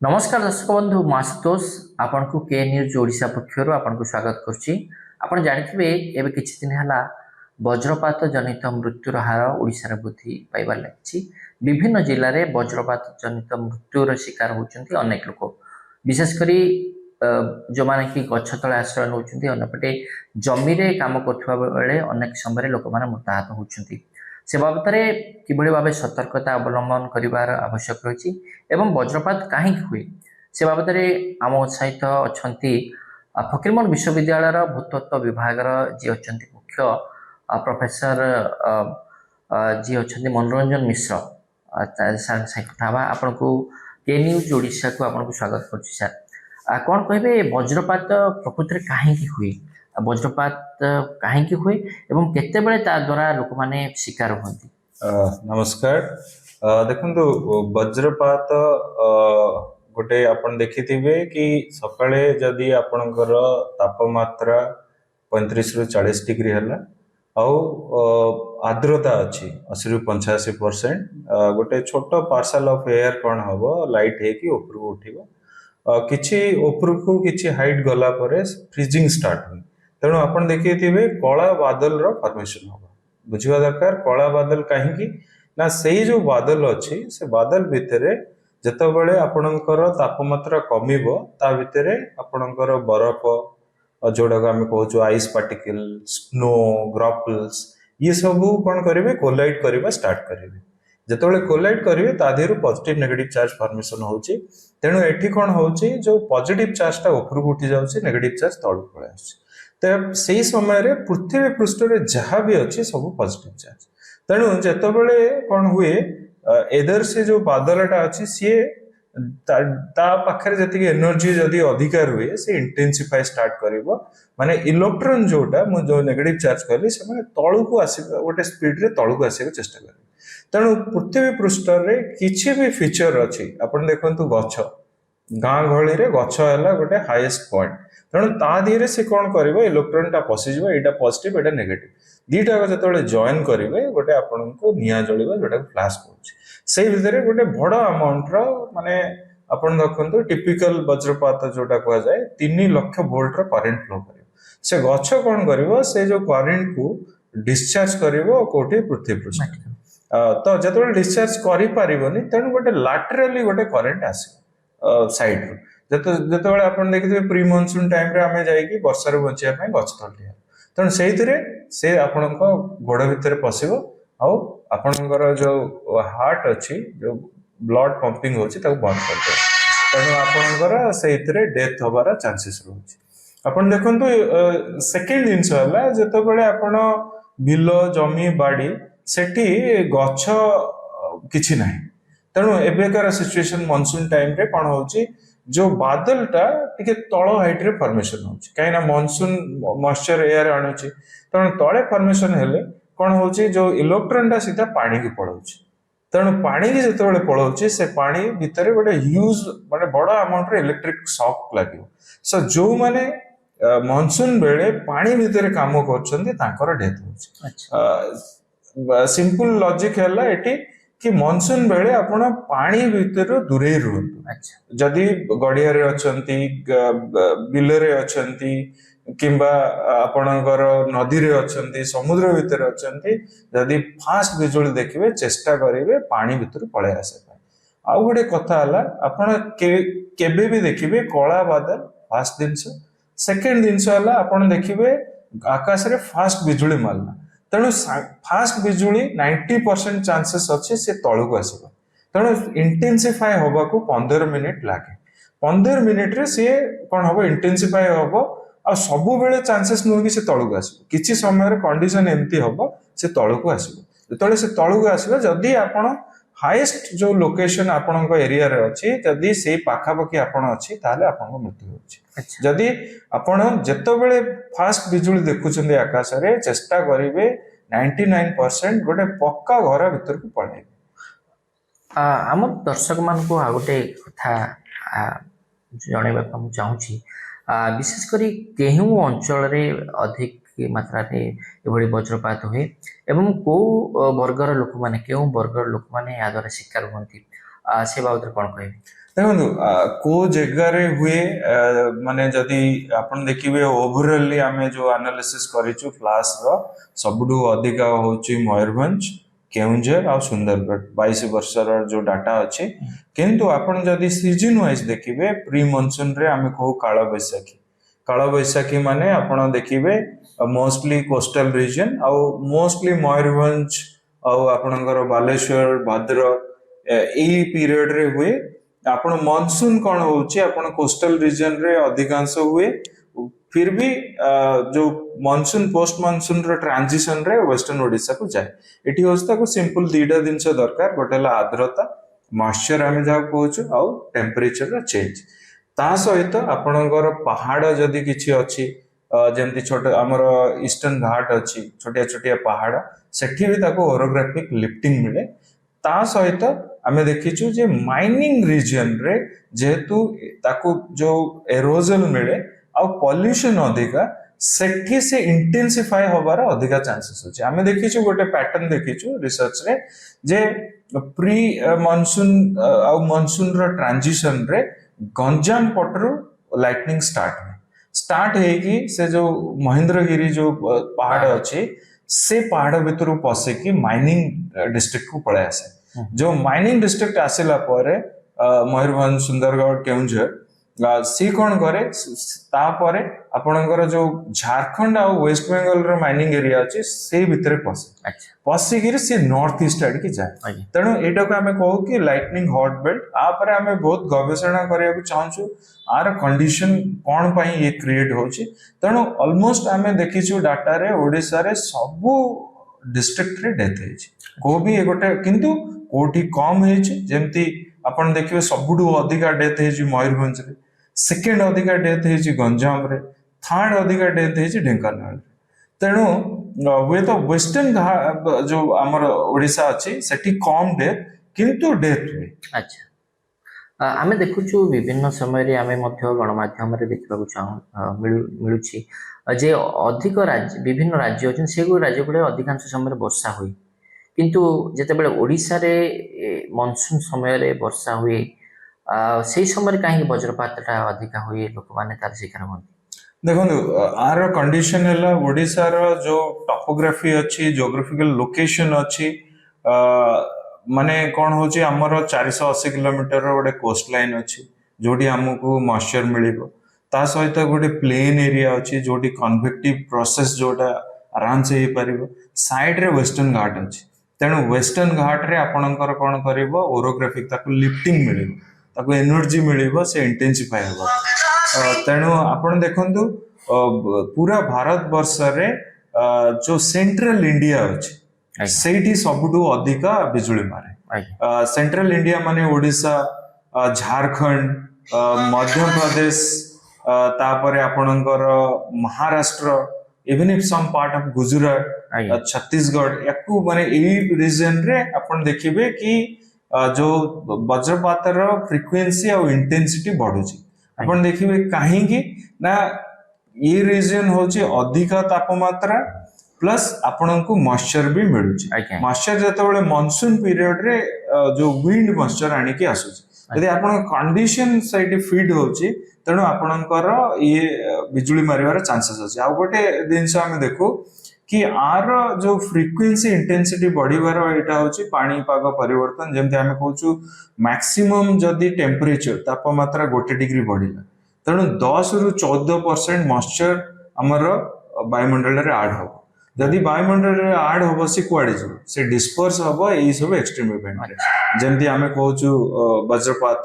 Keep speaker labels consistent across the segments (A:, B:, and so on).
A: नमस्कार दर्शक बंधु मासुतोष आपण को के न्यूज ओडिशा पक्षर आपण को स्वागत करछि। आपण जानिथिबे एबे किछि दिन हला वज्रपात जनित मृत्युर हार ओडिशा रे वृद्धि पाइबार लागिछि। विभिन्न जिल्ला रे वज्रपात जनित मृत्युर शिकार होउछन्ति अनेक लोक, विशेष करी जो माने कि गछ तळे आश्रय नउछन्ति, अन्यपटे जमी रे काम करथुवा बेले अनेक समय लोक माने मृताहत होउछन्ति। से बाबतरे किभଳି भावे सतर्कता अवलंबन करिवार आवश्यक रही एवं वज्रपात कहीं हुए से बाबतरे आम सहित अछंती फकीरमोहन विश्वविद्यालय भूतत्व विभाग जी अच्छा मुख्य प्रोफेसर जी अच्छा मनोरंजन मिश्र सहित कथा आपन को के न्यूज ओडिशा को आपन को स्वागत कर सर। कौन कहे वज्रपात प्रकृति में कहीं हुए, वज्रपात कहीं हुए एवं केते बेले ता द्वारा लोक माने शिकार होती।
B: नमस्कार। देखंतु वज्रपात गोटे आपण देखिथिबे कि सकाळे जदि आपणकर तापमात्रा 35 रु 40 डिग्री हला आउ आर्द्रता अछि 80 रु 85%, गोटे छोट पार्सल ऑफ एयर कोन हबो लाइट हे कि ऊपर उठिबो, किछि ऊपर को किछि हाइट गला परे फ्रीजिंग स्टार्ट हो। तेणु आपण देखिथिबे कला बादल रो फॉर्मेशन हबो। बुझिवा दरकार कला बादल कहीं ना सेई जो बादल अच्छी से बादल भितर जितेबाला आपणकर तापमात्रा कमिबो ता भितर आपणकर बरफ जोड़ा आम कहूँ आइस पार्टिकल, स्नो, ग्रॉपल्स ये सब कौन करेंगे कोलाइड करवा स्टार्ट करेंगे। जितेबाला कोलाइड करेंगे ता देहरु पॉजिटिव नेगेटिव चार्ज फॉर्मेशन होची। तेणु एठी कौन होची जो पॉजिटिव चार्जटा ऊपर को उठी जाउची, नेगेटिव चार्ज तळु पळे आसी। तो से समय रे पृथ्वी पृष्ठ रे जहाँ भी अच्छी सब पॉजिटिव चार्ज। तेणु जितेबाला कौन हुए एदर से जो बादलटा अच्छी सी ता पाखरे जति एनर्जी जदि अधिकार हुए से इंटेंसिफाई स्टार्ट करिवो, माने इलेक्ट्रॉन जोटा मु जो नेगेटिव चार्ज कहली से माने तळु को आसी गोटे स्पीड रे तळु को आसी चेष्टा करिवो। तेणु पृथ्वी पृष्ठ रे किछि भी फीचर अछि आपण देखंतु गछ गाँ गहली रे गछ हैला गोटे हाईएस्ट पॉइंट। तेणु ता धीरे से कौन करिवो इलेक्ट्रॉनटा पसिजिवो, एटा पॉजिटिव एटा नेगेटिव दीटा जतबे जॉइन करिवे गोटे आपन को निया जळिबो जोटा फ्लैश कहूछि। से भितर गोटे बड़ अमाउंट रो माने आपण देखंतु टिपिकल वज्रपात जोटा कहा जाए 3 लाख वोल्ट रो करंट फ्लो करिवो। से गछ कौन करिवो से जो करंट को डिस्चार्ज करिवो कोठी पृथ्वी पृष्ठ। तो जतबे डिस्चार्ज करि पारिबोनी तेणु गोटे लैटरली गोटे करंट आसे साइड रो। जतबे आपण देखिथिबे प्री मॉनसून टाइम रे आमे जाई कि वर्षा रे बचिया पय गछ तळिया, तेणु सेहितरे से आपणको गोड़ भितर पसिबो आउ आपणकर जो हार्ट अच्छी जो ब्लड पंपिंग होची ताको बंद कर दे। तेणु आपणकर सेहितरे डेथ होबार चांसेस रहउची। आपण देखंतु सेकेंड जिंस हला जतबेले आपण बिल जमी बाड़ी सेठी गछ किछि नाही। तेणु एबेकार सिचुएशन मॉनसून टाइम रे कोन होची जो बादलटा टिके तळ हाइट रे फॉर्मेशन होची, काई ना मॉनसून मॉइस्चर एयर आणुची। तेणु तळे फॉर्मेशन हेले कौन होची जो इलेक्ट्रॉन टा सीधा पानी की पड़ाउची। तेणु पानी की जितेबाला पड़ाउची से पानी भितर गोटे ह्यूज माने बड़ अमाउंट रे इलेक्ट्रिक शॉक लागिवो। सो जो माने मॉनसून बेले पानी भितर काम करछन्ती तांकर डेथ होची। सिंपल लॉजिक हैला एठी कि मॉनसून बेले आपण पानी भितर दूरे रहंतु। जदि गड़िया रे अछंती, बिल रे अछंती किंबा आपणकर नदी रे अछंती, समुद्र भितर अछंती, जदि फास्ट बिजुली देखिबे चेष्टा करिवे पानी भितर पळे आसे। आउ गोटे कथा हला आपण केबे भी देखिबे कला बादल फास्ट दिनस। सेकेंड दिनस हला आपण देखिबे आकाश रे फास्ट बिजुली मारला, तेणु फास्ट बिजुली 90% चांसेस अच्छे से तळु को आसीबो। तेणु इंटेंसिफाई होबा को 15 मिनिट लागे। 15 मिनिट रे से कोन होबो इंटेंसिफाई होबो आ सबु बेले चांसेस नुह कि से तळु को आसीबो। किछि समय रे कंडीशन एम्ति होबो से तळु को आसीबो। जेतले से तळु को आसीबो जदि आपण हाईएस्ट जो लोकेशन आपणक एरिया रे अछि जदि से पाखापाखि आपण अछि ताले आपणक मृत्यु होछि। जदि आपण जेतबेले फास्ट बिजुली देखुछन्ते आकाश रे चेष्टा करिवे 99% गोटे पक्का घर भीतर को पळाइबे।
A: आम दर्शक मान को आ गोटे कथा जणैबा को चाहूछि, विशेषकर केहू अंचल अधिक मात्रा एभली वज्रपात हुए एवं कौ वर्गर लोक मैंने केउ वर्गर लोक मैंने या द्वारा शिकार होती से बाबद कौन कह।
B: ଦେଖନ୍ତୁ କୋ ଜାଗାରେ ହୁଏ ମାନେ ଯଦି ଆପଣ ଦେଖିବେ ଓଭରାଲି ଆମେ ଯୋଉ ଆନାଲିସିସ୍ କରିଛୁ ଫ୍ଲାସ୍ ର ସବୁଠୁ ଅଧିକା ହଉଛି ମୟୂରଭଞ୍ଜ, କେଉଁଝର ଆଉ ସୁନ୍ଦରଗଡ଼ 22 ବର୍ଷର ଯୋଉ ଡାଟା ଅଛି। କିନ୍ତୁ ଆପଣ ଯଦି ସିଜନ ୱାଇଜ ଦେଖିବେ ପ୍ରି ମନସୁନ ରେ ଆମେ କହୁ କାଳବୈଶାଖୀ ମାନେ ଆପଣ ଦେଖିବେ ମୋଷ୍ଟଲି କୋଷ୍ଟାଲ ରିଜନ ଆଉ ମୋଷ୍ଟଲି ମୟୂରଭଞ୍ଜ ଆଉ ଆପଣଙ୍କର ବାଲେଶ୍ୱର, ଭଦ୍ରକ ଏଇ ପିରିୟଡ ରେ ହୁଏ। ଆପଣ ମନସୁନ କଣ ହଉଛି ଆପଣ କୋଷ୍ଟାଲ ରିଜନ ରେ ଅଧିକାଂଶ ହୁଏ। फिर भी जो मनसून पोस्ट मनसून रो ट्रांजिशन रे वेस्टर्न ओडिशा को जाए। एठी होस्ता को सिंपल दीटा दिन से दरकार गोटे हला आर्द्रता मॉइस्चर आमे जा कहूछु आउ टेंपरेचर रो चेंज ता सहित आपणकर पहाड़ जदि किछि अछि जेमति छोट हमर ईस्टर्न घाट अछि छोटिया छोटिया पहाड़ सेठी भी ताको ओरोग्राफिक लिफ्टिंग मिले। ता सहित आमे देखिछु जे माइनिंग रीजन रे जेहेतु ताको जो एरोजन मिले आउ पॉल्यूशन अधिका सेठी से इंटेंसिफाई होबार अधिका चांसेस अछि। आमे देखिछु गोटे पैटर्न देखिछु रिसर्च रे जे प्री मॉनसून आउ मॉनसून रो ट्रांजिशन रे गंजाम पटरु लाइटनिंग स्टार्ट हेगी से जो महेंद्रगिरी जो पहाड़ अछि से पहाड़ भितर पसे कि माइनिंग डिस्ट्रिक्ट को पळे आसे। जो माइनिंग डिस्ट्रिक्ट आसिला परे मयूरभंज, सुंदरगढ़, केउंझर सी कौन करे तापरे आपणकर जो झारखंड आ वेस्ट बेंगल रो माइनिंग एरिया अछि से भितर पसे पसिकिरी से नॉर्थ ईस्ट आड़ की जाए। तेणु एटा को आमे कहू कि लाइटनिंग हॉट बेल्ट आपर आमे बहुत गवेषणा करिया को चाहूछु आर कंडीशन कोन पई ये क्रिएट होछि। तेणु ऑलमोस्ट आमे देखिछु डाटा रे ओडिसा रे सबु डिस्ट्रिक्ट रे डेथ हेछि को भी एगोटे किंतु कोठी कम हेछि। जेमति आपण देखिबे सबुठु अधिका डेथ हेछि मयूरभंज रे, सेकेंड अधिका डेथ हेछि गंजाम रे, थर्ड अधिका डेथ हेछि ढेंकानाल रे। तेणु हुए तो वेस्टर्न जो आमर ओडिशा अछि सेठी कम डेथ किंतु डेथ हुए।
A: अच्छा आमे देखुछु विभिन्न समय रे आमे मध्य गणमाध्यम रे देखिबाकू चाहू मिलुछि जे अधिक राज्य विभिन्न राज्य अछि से राज्य गुडे अधिकांश समय रे वर्षा हुई किंतु जेतेबेले ओडिशा रे मानसून समय रे वर्षा हुई से समय कहीं वज्रपातटा अधिका हुई लोक माने तार शिकार होती।
B: देखो आर कंडीशन है ओडिशा रो जो टोपोग्राफी अच्छी जियोग्राफिकल लोकेशन अच्छी माने कौन होची हमर 480 किलोमीटर रो गोटे कोस्ट लाइन अच्छी जोटी हमको मॉइस्चर मिलिबो। ता सहित गोटे प्लेन एरिया अच्छी जोटी कन्वेक्टिव प्रोसेस जोटा आराम से हो पारिबो। साइड रे वेस्टर्न घाट अच्छी तेणु वेस्टर्न घाट रे आपणकर कौन करिबो ओरोग्राफिक ताको लिफ्टिंग मिलिबो ताको एनर्जी मिलिबो से इंटेंसिफाई होबो। तेणु आपण देखंतु पूरा भारत वर्ष रे जो सेंट्रल इंडिया अछि सेठी सबुठु अधिका बिजुली मारे। सेंट्रल इंडिया माने ओडिशा, झारखंड, मध्य प्रदेश तापरे आपणकर Maharashtra even if some part of Gujarat, Chhattisgarh याकू माने एई रीजन रे आपण देखिबे कि जो वज्रपात रो फ्रीक्वेंसी और इंटेंसिटी बढ़ुची। आपण देखिबे काहेकि ना ये रीजन होची अधिका तापमात्रा प्लस आपनको मॉइस्चर भी मिलुची। मॉइस्चर जतबेले मानसून पीरियड रे जो विंड मॉइस्चर आनी कि आसुची यदि आपण कंडीशन साइड फीड होची तेणु आपणकर ये बिजुली मारिवार चांसेस अछि। आ गोटे दिनस हम देखू कि आर जो फ्रीक्वेंसी इंटेंसिटी बढ़िबार एटा होची पानी पाग परिवर्तन जेमति हम कहूछु मैक्सिमम जदि टेम्परेचर तापमात्रा 1 डिग्री बढ़िला तेणु 10 रु 14% मॉइस्चर हमर वायुमंडल रे ऐड हो। जदि वायुमंडल रे ऐड होबो से कुआडे जो से डिस्पर्स होबो एई सब एक्सट्रीम इवेंट रे जेमति हम कहूछु वज्रपात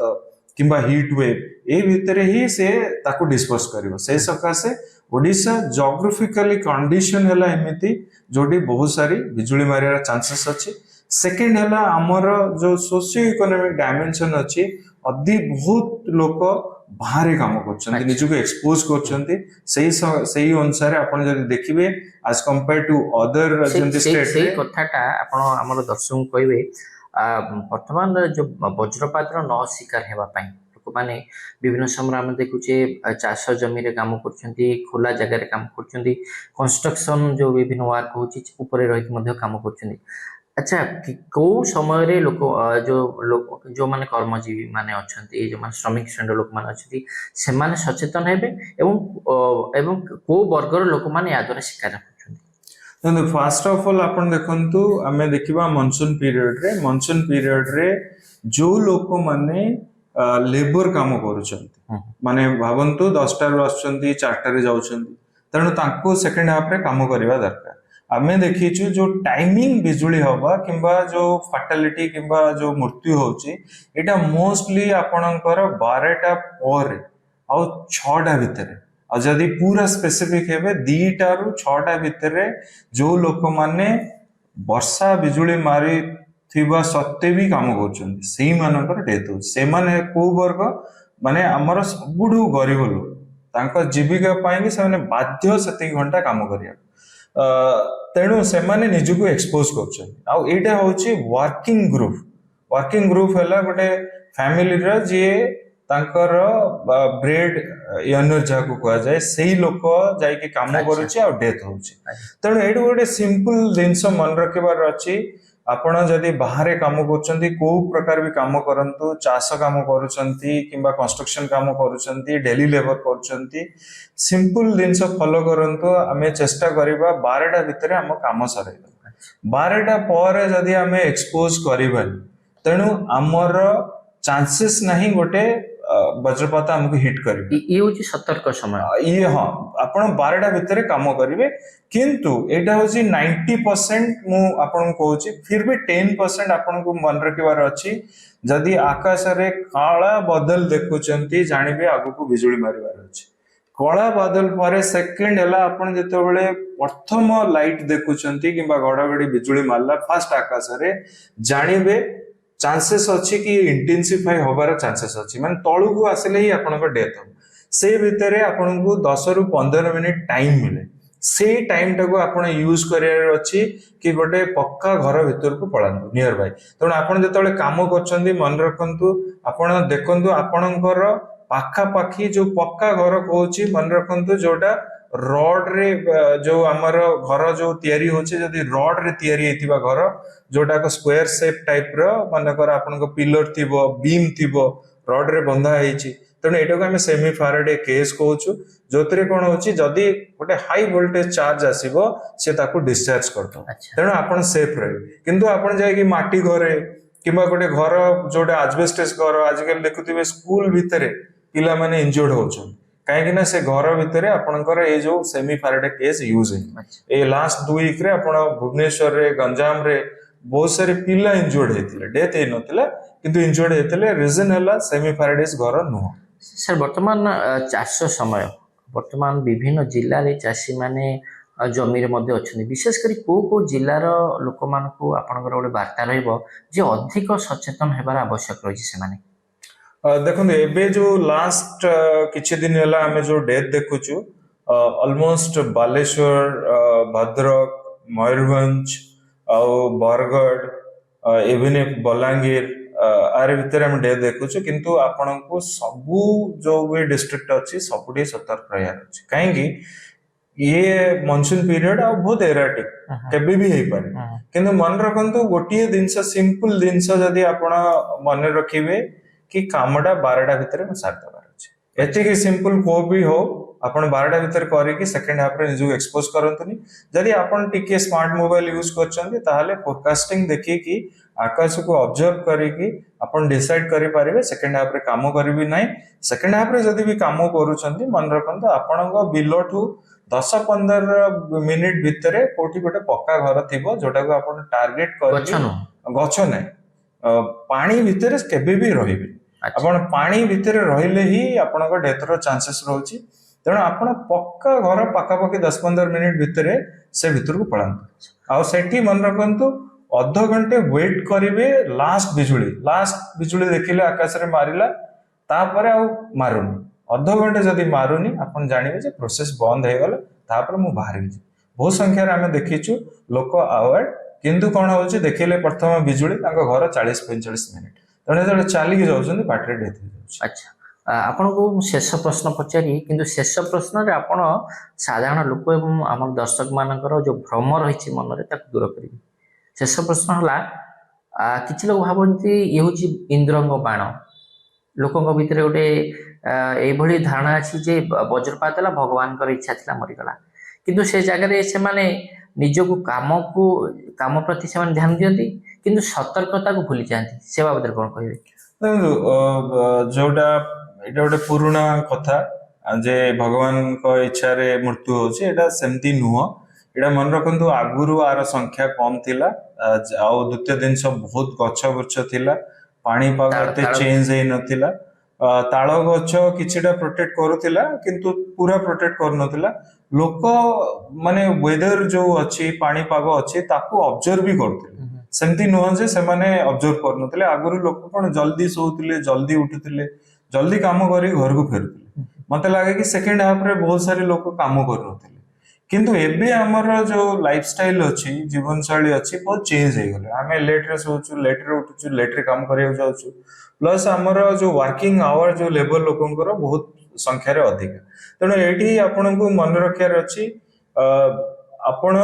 B: किंबा हीट वेव ए भितरे ही से ताको डिस्पर्स करिवो। से सकासे ओडिशा जियोग्राफिकली कंडीशन हला एमिति जोडी बहुत सारी बिजुली मारियार चांसेस अछि। सेकेंड हला हमर जो सोशियो इकोनॉमिक डायमेंशन अछि अदि बहुत लोक बाहर काम करछन्ती निजुको एक्सपोज करछन्ती सेही अनुसार आपण जदि देखिबे एज कंपेयर टू अदर जेंति स्टेट
A: से कथाटा आपण हमर दर्शक कहबे वर्तमान जो वज्रपातर न शिकार हेबा पई लोक माने विभिन्न समय हम देखुचे चाष जमी रे काम करछन्ती खोला जगह रे काम करछन्ती कंस्ट्रक्शन जो विभिन्न वर्क होची ऊपर रही मध्ये काम करछन्ती ଆଚ୍ଛା କୋଉ ସମୟରେ ଯୋଉ ମାନେ କର୍ମଜୀବୀ ମାନେ ଅଛନ୍ତି ଯୋଉମାନେ ଶ୍ରମିକ ଶ୍ରେଣୀର ଲୋକମାନେ ଅଛନ୍ତି ସେମାନେ ସଚେତନ ହେବେ ଏବଂ ଅ, ଏବଂ କୋଉ ବର୍ଗର ଲୋକମାନେ ୟା ଦ୍ୱାରା ଶିକାର ହେଉଛନ୍ତି?
B: ଦେଖନ୍ତୁ ଫାଷ୍ଟ ଅଫ୍ ଅଲ୍ ଆପଣ ଦେଖନ୍ତୁ ଆମେ ଦେଖିବା ମନସୁନ ପିରିୟଡରେ ଯୋଉ ଲୋକମାନେ ଲେବର କାମ କରୁଛନ୍ତି,
A: ହୁଁ,
B: ମାନେ ଭାବନ୍ତୁ 10ଟାରୁ ଆସୁଛନ୍ତି 4ଟାରେ ଯାଉଛନ୍ତି, ତେଣୁ ତାଙ୍କୁ ସେକେଣ୍ଡ ହାଫରେ କାମ କରିବା ଦରକାର। ଆମେ ଦେଖିଛୁ ଯୋଉ ଟାଇମିଂ ବିଜୁଳି ହବା କିମ୍ବା ଯୋଉ ଫାଟାଲିଟି କିମ୍ବା ଯୋଉ ମୃତ୍ୟୁ ହଉଛି ଏଇଟା ମୋଷ୍ଟଲି ଆପଣଙ୍କର 12ଟା ପରେ ଆଉ 6ଟା ଭିତରେ। ଆଉ ଯଦି ପୁରା ସ୍ପେସିଫିକ ହେବେ 2ଟାରୁ 6ଟା ଭିତରେ ଯୋଉ ଲୋକମାନେ ବର୍ଷା ବିଜୁଳି ମାରିଥିବା ସତ୍ତ୍ୱେ ବି କାମ କରୁଛନ୍ତି ସେଇମାନଙ୍କର ଡେଥ୍ ହଉଛି। ସେମାନେ କୋଉ ବର୍ଗ? ମାନେ ଆମର ସବୁଠୁ ଗରିବ ଲୋକ, ତାଙ୍କ ଜୀବିକା ପାଇଁକି ସେମାନେ ବାଧ୍ୟ ସେତିକି ଘଣ୍ଟା କାମ କରିବାକୁ। ଅ, ତେଣୁ ସେମାନେ ନିଜକୁ ଏକ୍ସପୋଜ କରୁଛନ୍ତି। ଆଉ ଏଇଟା ହଉଛି ୱାର୍କିଂ ଗ୍ରୁପ ହେଲା ଗୋଟେ ଫ୍ୟାମିଲିର ଯିଏ ତାଙ୍କର ବ୍ରେଡ ୟର୍ନର ଯାହାକୁ କୁହାଯାଏ ସେଇ ଲୋକ ଯାଇକି କାମ
A: ଆଚ୍ଛା
B: କରୁଛି ଆଉ ଡେଥ୍ ହଉଛି।
A: ଆଚ୍ଛା
B: ତେଣୁ ଏଇଠୁ ଗୋଟେ ସିମ୍ପଲ ଜିନିଷ ମନେ ରଖିବାର ଅଛି। ଆପଣ ଯଦି ବାହାରେ କାମ କରୁଛନ୍ତି କୋଉ ପ୍ରକାର ବି କାମ କରନ୍ତୁ, ଚାଷ କାମ କରୁଛନ୍ତି କିମ୍ବା କନଷ୍ଟ୍ରକ୍ସନ କାମ କରୁଛନ୍ତି, ଡେଲି ଲେବର କରୁଛନ୍ତି, ସିମ୍ପଲ ଜିନିଷ ଫଲୋ କରନ୍ତୁ। ଆମେ ଚେଷ୍ଟା କରିବା 12ଟା ଭିତରେ ଆମ କାମ ସରାଇବା। 12ଟା ପରେ ଯଦି ଆମେ ଏକ୍ସପୋଜ କରିବାନି, ତେଣୁ ଆମର ଚାନ୍ସେସ୍ ନାହିଁ ଗୋଟେ ବଜ୍ରପାତ ଆମକୁ ହିଟ୍ କରିବ।
A: ଇଏ ହଉଛି ସତର୍କ ସମୟ।
B: ଇଏ ହଁ, ଆପଣ 12ଟା ଭିତରେ କାମ କରିବେ, କିନ୍ତୁ ଏଇଟା ହଉଛି 90%। ମୁଁ ଆପଣଙ୍କୁ କହୁଛି ଫିର ବି 10% ଆପଣଙ୍କୁ ମନେ ରଖିବାର ଅଛି। ଯଦି ଆକାଶରେ କାଳା ବଦଲ ଦେଖୁଛନ୍ତି ଜାଣିବେ ଆଗକୁ ବିଜୁଳି ମାରିବାର ଅଛି। କଳା ବାଦଲ ପରେ ସେକେଣ୍ଡ ହେଲା ଆପଣ ଯେତେବେଳେ ପ୍ରଥମ ଲାଇଟ ଦେଖୁଛନ୍ତି କିମ୍ବା ଘଡଘଡି ବିଜୁଳି ମାରିଲା ଫାଷ୍ଟ ଆକାଶରେ, ଜାଣିବେ ଚାନ୍ସେସ୍ ଅଛି କି ଇଣ୍ଟେନ୍ସିଫାଇ ହବାର ଚାନ୍ସେସ୍ ଅଛି, ମାନେ ତଳକୁ ଆସିଲେ ହିଁ ଆପଣଙ୍କ ଡେଥ୍ ହବ। ସେ ଭିତରେ ଆପଣଙ୍କୁ 10ରୁ 15 ମିନିଟ ଟାଇମ ମିଳେ। ସେଇ ଟାଇମଟାକୁ ଆପଣ ୟୁଜ କରିବାର ଅଛି କି ଗୋଟେ ପକ୍କା ଘର ଭିତରକୁ ପଳାନ୍ତୁ ନିୟର ବାଇ। ତେଣୁ ଆପଣ ଯେତେବେଳେ କାମ କରୁଛନ୍ତି ମନେ ରଖନ୍ତୁ, ଆପଣ ଦେଖନ୍ତୁ ଆପଣଙ୍କର ପାଖାପାଖି ଯୋଉ ପକ୍କା ଘର କହୁଛି ମନେ ରଖନ୍ତୁ, ଯୋଉଟା ରଡରେ ଯୋଉ ଆମର ଘର ଯୋଉ ତିଆରି ହଉଛି, ଯଦି ରଡରେ ତିଆରି ହେଇଥିବା ଘର ଯୋଉଟାକ ସ୍କୋୟାର ସେପ୍ ଟାଇପର, ମନେକର ଆପଣଙ୍କ ପିଲର ଥିବ, ବିମ୍ ଥିବ, ରଡରେ ବନ୍ଧା ହେଇଛି, ତେଣୁ ଏଇଟାକୁ ଆମେ ସେମି ଫାରାଡେ କେସ୍ କହୁଛୁ। ଯୋଉଥିରେ କଣ ହଉଛି, ଯଦି ଗୋଟେ ହାଇ ଭୋଲ୍ଟେଜ ଚାର୍ଜ ଆସିବ ସେ ତାକୁ ଡିସଚାର୍ଜ କରିଦବ।
A: ଆଚ୍ଛା
B: ତେଣୁ ଆପଣ ସେଫ ରହିବେ। କିନ୍ତୁ ଆପଣ ଯାଇକି ମାଟି ଘରେ କିମ୍ବା ଗୋଟେ ଘର ଯୋଉଟା ଆଜବେଷ୍ଟସ ଘର, ଆଜିକାଲି ଦେଖୁଥିବେ ସ୍କୁଲ ଭିତରେ ପିଲାମାନେ ଇଞ୍ଜୁର୍ଡ ହଉଛନ୍ତି, କାହିଁକି ନା ସେ ଘର ଭିତରେ ଆପଣଙ୍କର ଏଇ ଯୋଉ ସେମି ଫାରାଡେ କେସ୍ ୟୁଜ ହେଇନି।
A: ଆଚ୍ଛା
B: ଏଇ ଲାଷ୍ଟ 2 ୱିକରେ ଆପଣ ଭୁବନେଶ୍ୱରରେ, ଗଞ୍ଜାମରେ ବହୁତ ସାरे ପିଲା ଇଞ୍ଜୁର୍ଡ ହେଇଥିଲେ, ଡେଥ୍ ହେଇନଥିଲା କିନ୍ତୁ ଇଞ୍ଜୁର୍ଡ ହେଇଥିଲେ। ରିଜନ ହେଲା ସେମି ଫାରାଡେସ୍ ଘର ନୁହଁ।
A: ସାର୍ ବର୍ତ୍ତମାନ ଚାଷ ସମୟ, ବର୍ତ୍ତମାନ ବିଭିନ୍ନ ଜିଲ୍ଲାରେ ଚାଷୀମାନେ ଜମିରେ ମଧ୍ୟ ଅଛନ୍ତି। ବିଶେଷ କରି କୋଉ ଜିଲ୍ଲାର ଲୋକମାନଙ୍କୁ ଆପଣଙ୍କର ଗୋଟେ ବାର୍ତ୍ତା ରହିବ ଯେ ଅଧିକ ସଚେତନ ହେବାର ଆବଶ୍ୟକ ରହିଛି ସେମାନେ?
B: ଦେଖନ୍ତୁ ଏବେ ଯୋଉ ଲାଷ୍ଟ କିଛି ଦିନ ହେଲା ଆମେ ଯୋଉ ଡେଥ୍ ଦେଖୁଛୁ, ଅଲମୋଷ୍ଟ ବାଲେଶ୍ୱର, ଭଦ୍ରକ, ମୟୂରଭଞ୍ଜ ଆଉ ବରଗଡ଼, ଇଭିନ୍ ବଲାଙ୍ଗୀର, ଆରି ଭିତରେ ଆମେ ଡେଥ୍ ଦେଖୁଛୁ। କିନ୍ତୁ ଆପଣଙ୍କୁ ସବୁ ଯୋଉ ବି ଡିଷ୍ଟ୍ରିକ୍ଟ ଅଛି ସବୁଠି ସତର୍କ ରହିବାର ଅଛି। କାହିଁକି? ଇଏ ମନସୁନ ପିରିୟଡ ଆଉ ବହୁତ ଏରାଟିକ, କେବେ ବି ହେଇପାରେ। କିନ୍ତୁ ମନେ ରଖନ୍ତୁ ଗୋଟିଏ ଜିନିଷ, ସିମ୍ପଲ ଜିନିଷ ଯଦି ଆପଣ ମନେ ରଖିବେ କି କାମଟା 12ଟା ଭିତରେ ସାରିଦେବାର ଅଛି। ଏତିକି ସିମ୍ପଲ କୋଉ ବି ହଉ, ଆପଣ 12ଟା ଭିତରେ କରିକି ସେକେଣ୍ଡ ହାଫରେ ନିଜକୁ ଏକ୍ସପୋଜ କରନ୍ତୁନି। ଯଦି ଆପଣ ଟିକେ ସ୍ମାର୍ଟ ମୋବାଇଲ ୟୁଜ କରୁଛନ୍ତି ତାହେଲେ ଫୋରକାଷ୍ଟିଂ ଦେଖିକି ଆକାଶକୁ ଅବଜର୍ଭ କରିକି ଆପଣ ଡିସାଇଡ କରିପାରିବେ ସେକେଣ୍ଡ ହାଫରେ କାମ କରିବି ନାହିଁ। ସେକେଣ୍ଡ ହାଫରେ ଯଦି ବି କାମ କରୁଛନ୍ତି ମନେ ରଖନ୍ତୁ ଆପଣଙ୍କ ବିଲଠୁ 10-15 ମିନିଟ ଭିତରେ କୋଉଠି ଗୋଟେ ପକ୍କା ଘର ଥିବ ଯୋଉଟାକୁ ଆପଣ ଟାର୍ଗେଟ କରିକି, ଗଛ ନାହିଁ, ପାଣି ଭିତରେ କେବେ ବି ରହିବେ। ଆପଣ ପାଣି ଭିତରେ ରହିଲେ ହିଁ ଆପଣଙ୍କ ଡେଥର ଚାନ୍ସେସ୍ ରହୁଛି। ତେଣୁ ଆପଣ ପକ୍କା ଘର ପାଖାପାଖି 10-15 ମିନିଟ ଭିତରେ ସେ ଭିତରକୁ ପଳାନ୍ତୁ। ଆଉ ସେଠି ମନେ ରଖନ୍ତୁ ଅଧଘଣ୍ଟେ ୱେଟ୍ କରିବେ ଲାଷ୍ଟ ବିଜୁଳି ଦେଖିଲେ ଆକାଶରେ ମାରିଲା, ତାପରେ ଆଉ ମାରୁନି। ଅଧଘଣ୍ଟେ ଯଦି ମାରୁନି ଆପଣ ଜାଣିବେ ଯେ ପ୍ରୋସେସ ବନ୍ଦ ହେଇଗଲା, ତାପରେ ମୁଁ ବାହାରିବି ଯିବି। ବହୁତ ସଂଖ୍ୟାରେ ଆମେ ଦେଖିଛୁ ଲୋକ ଆୱାର୍ଡ, କିନ୍ତୁ କଣ ହଉଛି, ଦେଖିଲେ ପ୍ରଥମ ବିଜୁଳି ତାଙ୍କ ଘର 40-45 ମିନିଟ, ତେଣୁ ଯେତେବେଳେ ଚାଲିକି ଯାଉଛନ୍ତି ବାଟରେ ଡେଥ୍ ହେଇଯାଉଛି।
A: ଆଚ୍ଛା ଆପଣଙ୍କୁ ମୁଁ ଶେଷ ପ୍ରଶ୍ନ ପଚାରି, କିନ୍ତୁ ଶେଷ ପ୍ରଶ୍ନରେ ଆପଣ ସାଧାରଣ ଲୋକ ଏବଂ ଆମର ଦର୍ଶକ ମାନଙ୍କର ଯୋଉ ଭ୍ରମ ରହିଛି ମନରେ ତାକୁ ଦୂର କରିବେ। शेष प्रश्न है किसी लोग भावती ये हूँ इंद्रंग बाण लोकों भितर गोटे यही धारणा अच्छी जे वज्रपात है भगवान इच्छा थी मरीगला किंतु से जगह से माने निजक काम प्रति से ध्यान दियंती किंतु सतर्कता को भूली जाती से बाबद कौन कहे
B: जोटा এটা ଗୋଟେ ପୁରୁଣା କଥା ଯେ ଭଗବାନଙ୍କ ଇଚ୍ଛାରେ ମୃତ୍ୟୁ ହଉଛି ଏଇଟା ସେମିତି ନୁହଁ। ଏଇଟା ମନେ ରଖନ୍ତୁ ଆଗରୁ ଆର ସଂଖ୍ୟା କମ ଥିଲା ଆଉ ଦ୍ୱିତୀୟ ଜିନିଷ ବହୁତ ଗଛ ବୃକ୍ଷ ଥିଲା ପାଣିପାଗ ଏତେ ଚେଞ୍ଜ ହେଇନଥିଲା ତାଳ ଗଛ କିଛିଟା ପ୍ରୋଟେକ୍ଟ କରୁଥିଲା କିନ୍ତୁ ପୁରା ପ୍ରୋଟେକ୍ଟ କରୁନଥିଲା ଲୋକ ମାନେ ୱେଦର ଯୋଉ ଅଛି ପାଣିପାଗ ଅଛି ତାକୁ ଅବଜର୍ଭ ବି କରୁଥିଲେ ସେମିତି ନୁହଁ ଯେ ସେମାନେ ଅବଜର୍ଭ କରୁନଥିଲେ ଆଗରୁ ଲୋକ କଣ ଜଲ୍ଦି ଶୋଉଥିଲେ ଜଲ୍ଦି ଉଠୁଥିଲେ जल्दी काम कर घर को फेरुले मत लगे कि सेकेंड हाफ रे बहुत सारे लोग काम करुनथिले किंतु एबे हमर जो लाइफस्टाइल अच्छी जीवन शैली अच्छी बहुत चेंज हो गले आमे लेट रे सोचु लेट रे उठुचु लेट रे काम करिया जाउचु प्लस हमर जो वर्किंग आवर जो लेबर लोकंकर बहुत संख्या रे अधिक तेणु एठी आपन को मन रखियार अच्छी आपण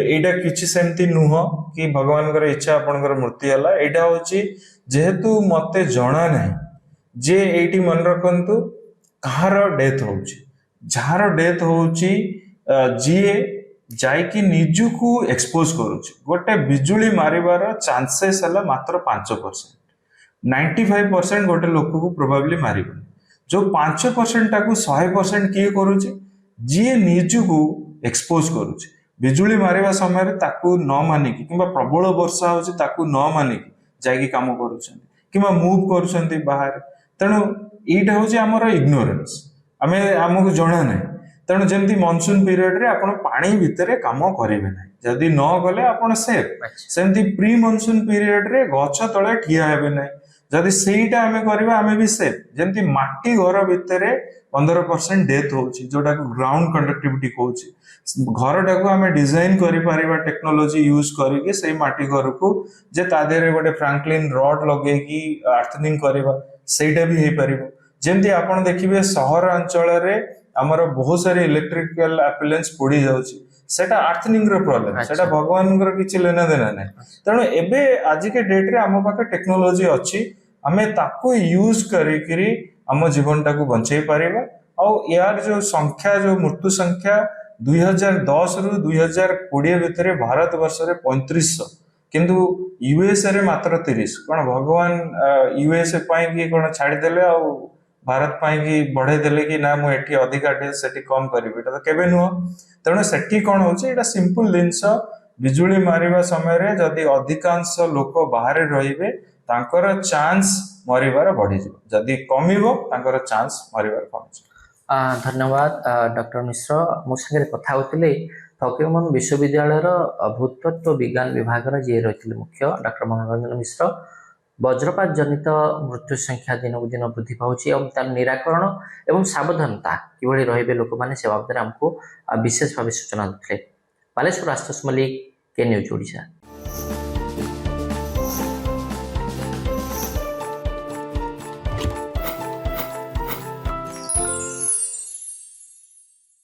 B: एटा किछि सेमती नुह कि भगवान इच्छा आपनकर मूर्ति हला एटा होची जेहेतु मते जणा नहीं जे एटी मन रखंतु कहार डेथ होची जार डेथ होची जीए जाइकी निजु को एक्सपोज करूची गोटे बिजुली मारिबार चांसेस हला मात्र 5% 95% गोटे लोक को प्रोबेबली मारिबन जो 5% टाकू 100% किए करूची जीए निजु को एक्सपोज करूची बिजुली मारिबा समय रे ताकू न मानिकी किबा प्रबल वर्षा होची ताकू न मानिकी जाइकी काम करूछन किबा मूव करूछन बाहर तेणु यहीटा हूँ आमर इग्नोरेन्स आमे आमको जना ना तेणु जमी मनसून पीरियड रे आपण पानी भितर काम करेंगे ना जदि न गले आपण सेफ सेमती प्री मनसून पीरियड रे गछ तले ठिया हेबे ना जदि सेटा आमे करबा आमे भी सेफ जमी माटी घर भितर 15% डेथ होची जोटा को ग्राउंड कंडक्टिविटी कहूची घर टाको आमे डिजाइन करि परिबा टेक्नोलॉजी यूज करके से माटी घर को जे ता देरे गोटे फ्रैंकलिन रॉड लगे की अर्थनिंग करबा सेटा भी हे परिबो जेमती आपण देखिबे शहर अंचल रे हमर बहुत सारे इलेक्ट्रिकल एप्लायंस पोड़ी जाउची सेटा अर्थनिंग रो प्रॉब्लम सेटा भगवान कर किछि लेना देना नै तणो एबे आज के डेट रे हम पाखे टेक्नोलॉजी अछि हमें ताको यूज करिकरी हम जीवन टाको बंचै परिबा आ यार जो संख्या जो मृत्यु संख्या 2010 रु 2020 भितर भारत वर्ष रे 3500 किंतु यूएसए रे मात्र 30 कौन भगवान यूएसए पाई कि कौन छाड़ी देले आ भारत पाई कि बढ़े देले कि ना मु एठी अधिका डेज सेठी कम करिवे एटा तो केबे नुह तेणु सेठी कौन होची एटा सिंपल जिंस बिजुली मारिबा समय रे जदि अधिकांश लोक बाहर रहिबे तांकर चांस मरिबार बढ़ी जिवो जदि कमिबो तांकर चांस मरिबार कमिबो।
A: धन्यवाद डॉक्टर मिश्र मो संगे कथा होतिले फकीरमोहन विश्वविद्यालय भूतत्व विज्ञान विभाग जी रही मुख्य डॉक्टर मनोरंजन मिश्र वज्रपात जनित मृत्यु संख्या दिन को दिन वृद्धि पाँच तार निराकरण एवं सावधानता किभली रही लोक मैंने से बाबद आमको विशेष भाव सूचना देते। बालेश्वर आशुतोष मल्लिक के न्यूज ओडिशा।